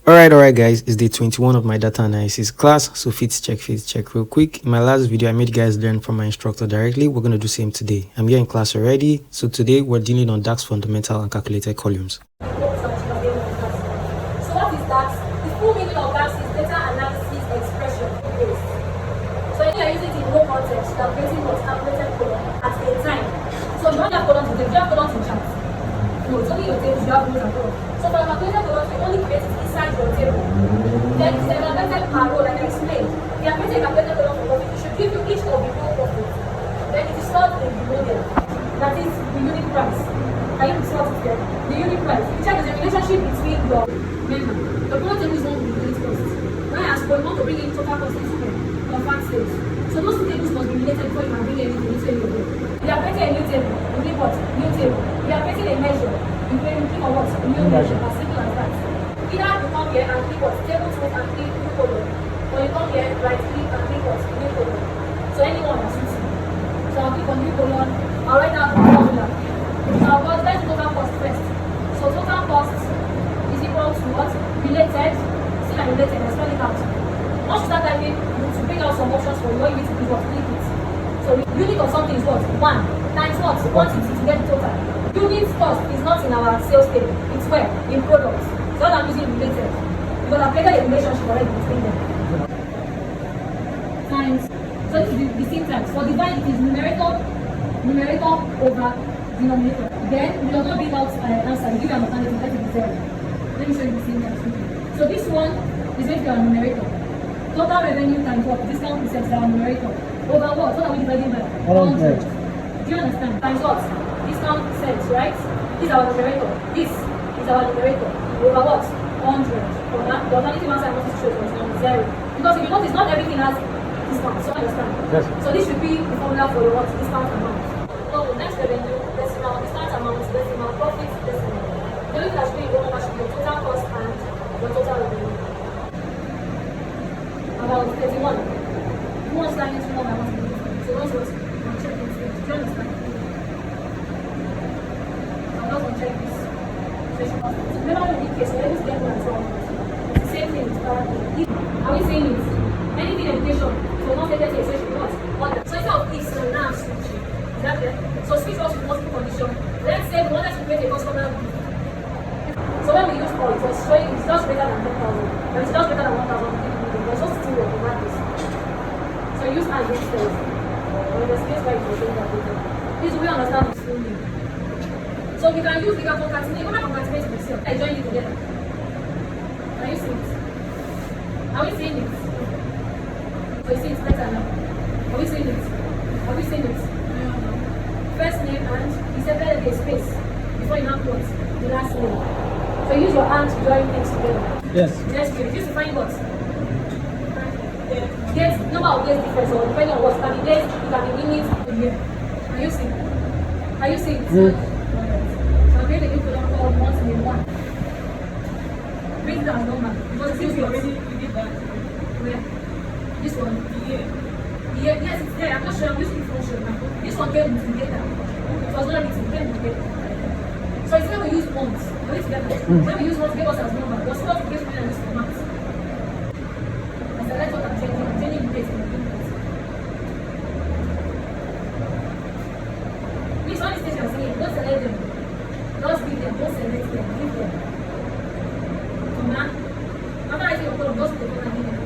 Alright guys, it's day 21 of my data analysis class. So fits check real quick. In my last video, I made you guys learn from my instructor directly. We're going to do same today. I'm here in class already. So today we're dealing on DAX fundamental and calculated columns. So what is DAX? The full meaning of DAX is data analysis expression based. So if you are using it in no context, you are creating what's calculated column at a time. So you don't have columns in table, you have columns in charts. No, it's only your tables, you have rows and columns. So for calculated columns, you only create it inside your table. Then it's evaluated per row, like I explained. If you are creating a calculated column for profit, it should give you each of the row profits. Then it is stored in the model. That is the unit price. Can you sort it there? The unit price. You check the relationship between your member. The product table is one with the unit cost. Whereas we want to bring in total cost into your fact sales. So those two tables must be related before you can bring anything into your bill. You are creating a new table, you click what? New table. You are creating a measure, you click on what? New measure. As simple as that. Either you come here and click what? Table 2 and click new column. Or you come here, right click and click what? New column. So anyone that suits you. So I'll click on new column. I'll write down the formula. So let's do total cost first. So total cost is equal to what? Related. Still and related. I spell it out. Once you start typing, you need to bring out some options for you. What you need to do is what? Click it. So the unit of something is what? 1 times what? Quantity to get the total. Unit cost is not in our sales table. It's where? In products. So I'm using related. Because I've created a relationship already between them. Times. So this is the same times. For divide, it is numerical over denominator. Then we will not bring out answer. We give you an alternative. Let it be 0. Let me show you the same times. So this one is going to be our numerator. Total revenue times what? Discount percent is our numerator. Over what? What are we dividing by? 100. Do you understand? Times what? Discount percent, right? This is our numerator. This is our numerator. Over what? 100. The alternative answer I want to show you is 0. Because if you notice, not everything has discount. So understand? Yes. So this should be the formula for your what? Discount amount. So next revenue, decimal, discount amount, decimal, profit, decimal. The only thing that should be your number should be your total cost and your total revenue. About 31. Who wants to into more than 1 million? So those was check this. Do you understand? I'm not going to check this. So remember in the case, let us get one from it's the same thing. Are we saying it? Anything education, so not get to essential what? Order. So instead of this, so now switch. Is that clear? So switch was with multiple condition. Let's say we wanted to create a customer. So when we use all, it was showing it's just greater than 10,000. But it's just greater than 1,000. There's just still work over this. So use and get first. Or in the space where it was showing that data. This will understand this fully. So we can use, we can concatenate. When I concatenate with myself, I join it together. Can you see it? Are we seeing it? So you see it's better now. Are we seeing it? Are we seeing it? First name and he said there is space before you now put the last name. So use your hand to join things together. Yes. Just to refuse to find what? Get number of days difference or depending on what can be days, it can be minutes a year. Are you seeing? Are you seeing? Yes. So I'm going to give column called once in 1. Bring it as normal. Because this is already that. Where? This one? Yeah, yes, it's there. I'm not sure I'm using the function now. This one came with the data. It was not written, it came with the data. So it's when we use months. We need to get that. When we use months, give us as number. We're supposed to give money and use for months. I select what I'm changing. I'm changing the date in the input. Please, all these things you're saying, don't select them. Just give them, don't select them, give them. So now, after writing your column, just put the column and give them.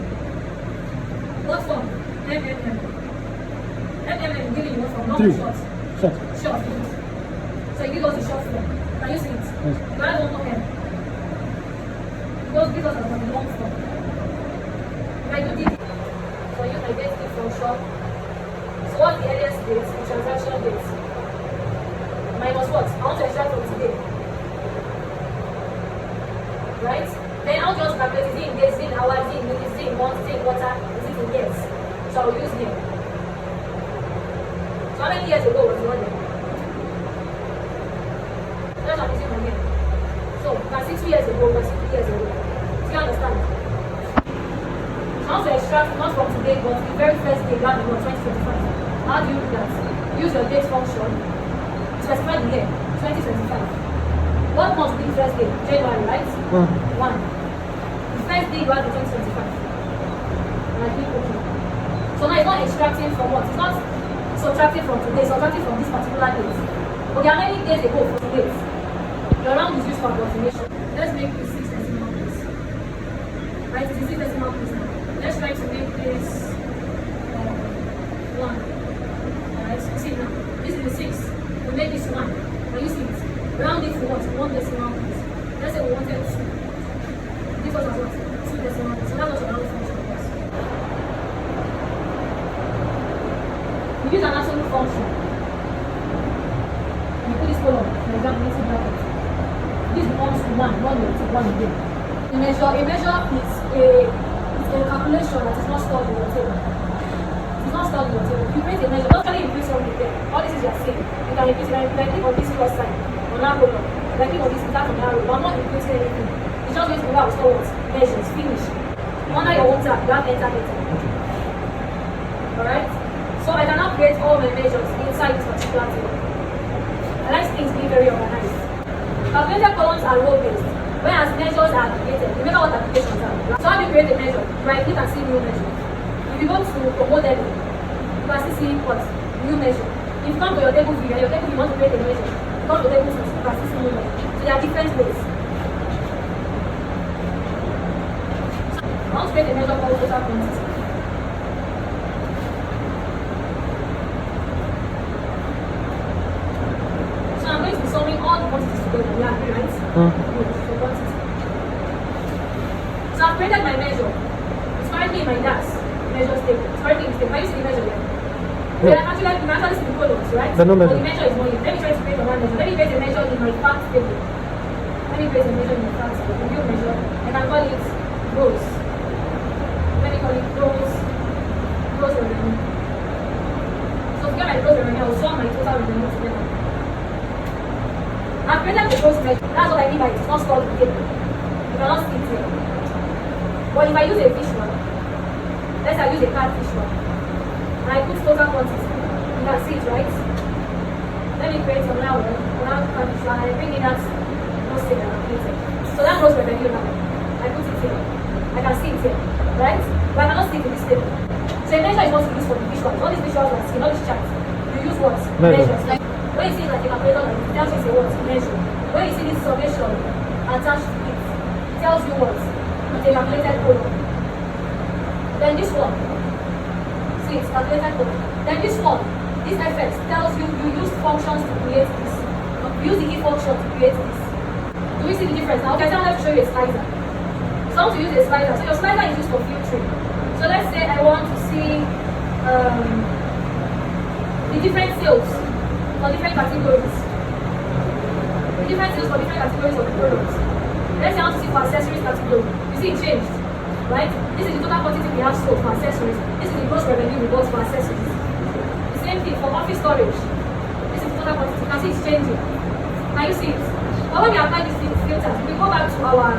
What form? MMM. MMM giving you what form? Not short. Short. So you give us the short form. Can you see it? Yes. You add one more M. Just give us the long form. If I do this, for you, I get it from short. So what's the earliest date? The transaction date. Minus what? I want to extract from today. Right? Then I'll just calculate is it in days, is it in hours, is it in minutes, is it in months, is it in quarter, is it in years. So I'll use them. So how many years ago was the order? That's what I'm using from here. So, 60 years ago, 60 years ago. Do you understand? So once you extract not from today, but the very first day, that was 2025. How do you do that? Use your date function. Specify the year, 2025. What month will be the first day? January, right? 1. see you have the 2025. And I click OK. So now it's not extracting from what? It's not subtracting from today, it's subtracting from this particular date. Okay, how many days ago for today? Your round is used for approximation. Let's make this 6 decimal place. Right, it's 6 decimal place now. Let's try to make this 1. Alright, so see now. This is the 6. We make this 1. Now you see it. Round it to what? 1 decimal place. Let's say we wanted 2. This was as what? 2 decimal place. So that was a round function for us. We use an absolute function. You put this column, for example, into bracket. This becomes 1 will take 1 again. A measure is a calculation that is not stored in your table. It's not stored in your table. You create a measure, not only you create something there. All this is your same. You can repeat it, and you click on this plus sign on that column. You can click on this without on that row. But I'm not increasing anything. It's just going to be where I store what? Measures, finish. Under your own tab, you have enter data. Alright? So I can now create all my measures inside this particular table. I like things being very organized. Calculated columns are row-based, whereas measures are aggregated. Remember what applications are. So how do you create a measure? Right click and see new measure. If you go to promote level, you can still see what? New measure. If you come to your table view, and your table view you want to create a measure, you come to table 2, you can still see new measure. So there are different ways. I want to create a measure called total quantity. So I'm going to be summing all the quantities together. You agree, right? So quantity. So I've created my measure. It's currently in my DAX measure table. It's currently in the table. Can you see the measure there? No. You can actually see the columns, right? But no measure. So the measure is not here. Let me try to create another measure. Let me create a measure in my fact table. Let me create a measure in my fact table. A new measure. I can call it rows. Let me call it gross revenue. So to get my gross revenue, I will sum my total revenue together. I've created the gross measure. That's what I mean by it's not stored in the table. You cannot see it here. But if I use a fish one, let's say I use a catfish one, and I put total quantity, you can see it, right? Let me create another one, another catfish one, and I bring in that gross thing that I created. So that gross revenue now, I put it here. I can see it here, right? But I cannot see it in this table. So a measure is what you use for the visuals. All these visuals are seen, all these charts. You use what? Measures. Like when you see like a calculator, like it tells you it's a what? Measure. When you see this summation attached to it, it tells you what? It's a calculated column. Then this one, see it's calculated column. Then this one, this effect tells you you use functions to create this. You use the key function to create this. Do we see the difference now? Okay, so I'm going to show you a slicer. So I want to use a slicer. So your slicer is used for filtering. So let's say I want to see the different sales for different categories. The different sales for different categories of the products. Let's say I want to see for accessories category. You see it changed, right? This is the total quantity we have sold for accessories. This is the gross revenue we got for accessories. The same thing for office storage. This is the total quantity. You can see it's changing. Can you see it? But when we apply these filters, we go back to our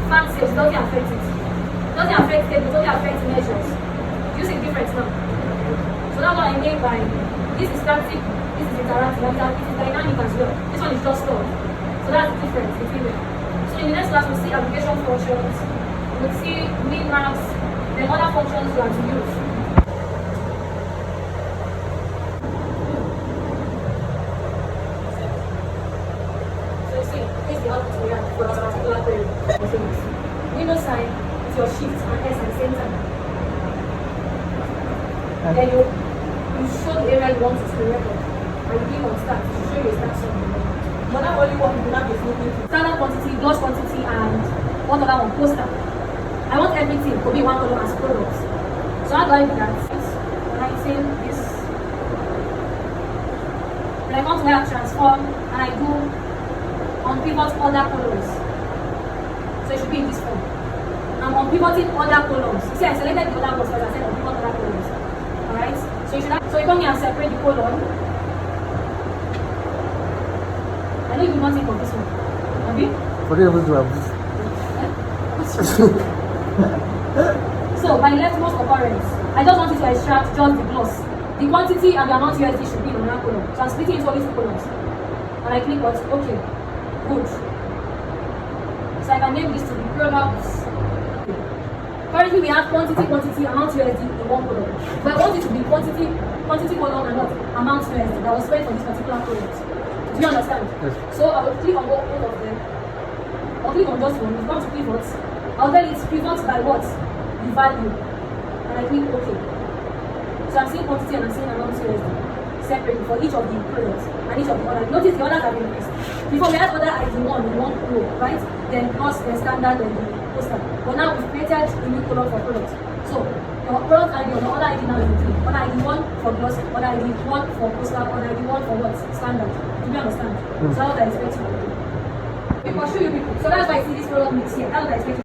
fact sales, it doesn't affect it. It doesn't affect it, it only affects measures. You see the difference now. So that's what I mean by this is static, this is interactive, and it is dynamic as well. This one is just stored. So that's the difference between them. So in the next class we'll see application functions, we'll see min-max, then other functions you have to use. So you see, this is the output we have for this particular query. Windows sign with your shift and S at the same time. Then you show the area you want to screen record and you click on start to show you a start something. But that only one will not be looking standard quantity, gross quantity, and what other one? Poster. I want everything to be one column as products. So how do I do that? Writing this. When I come to where I transform and I do on pivot other columns. So it should be in this form. I'm on pivoting other columns. You see, I selected the other columns because I said on pivot other columns. Alright? So you should have, so you come here and separate the column. I know you do not think of this one. Have you? What do you ever do of this? So by leftmost occurrence, I just want you to extract just the gloss. The quantity and the amount USD should be in another column. So I'm splitting into only 2 columns. And I click what? Okay. Good. So I can name this to be products. Currently, we have quantity, amount USD in one column. But I want it to be quantity column and what? Amount USD that was spent on this particular product. Do you understand? Yes. So I will click on all of them. I'll click on just one. If you want to pivot, I'll tell it pivot by what? The value. And I click OK. So I'm seeing quantity and I'm seeing amount USD separately for each of the products and each of the others. Notice the others have been increased. Before we had other ID1 in one row, right? Then plus the standard and the poster. But now we've created a new column for products. So your product ID or the other ID now is in 3. Other ID1 for plus, other ID1 for poster, other ID1 for what? Standard. Do you understand? So that's what I expect you to do. We pursue you people. So that's why I see this product mix here. That's what I expect you to do.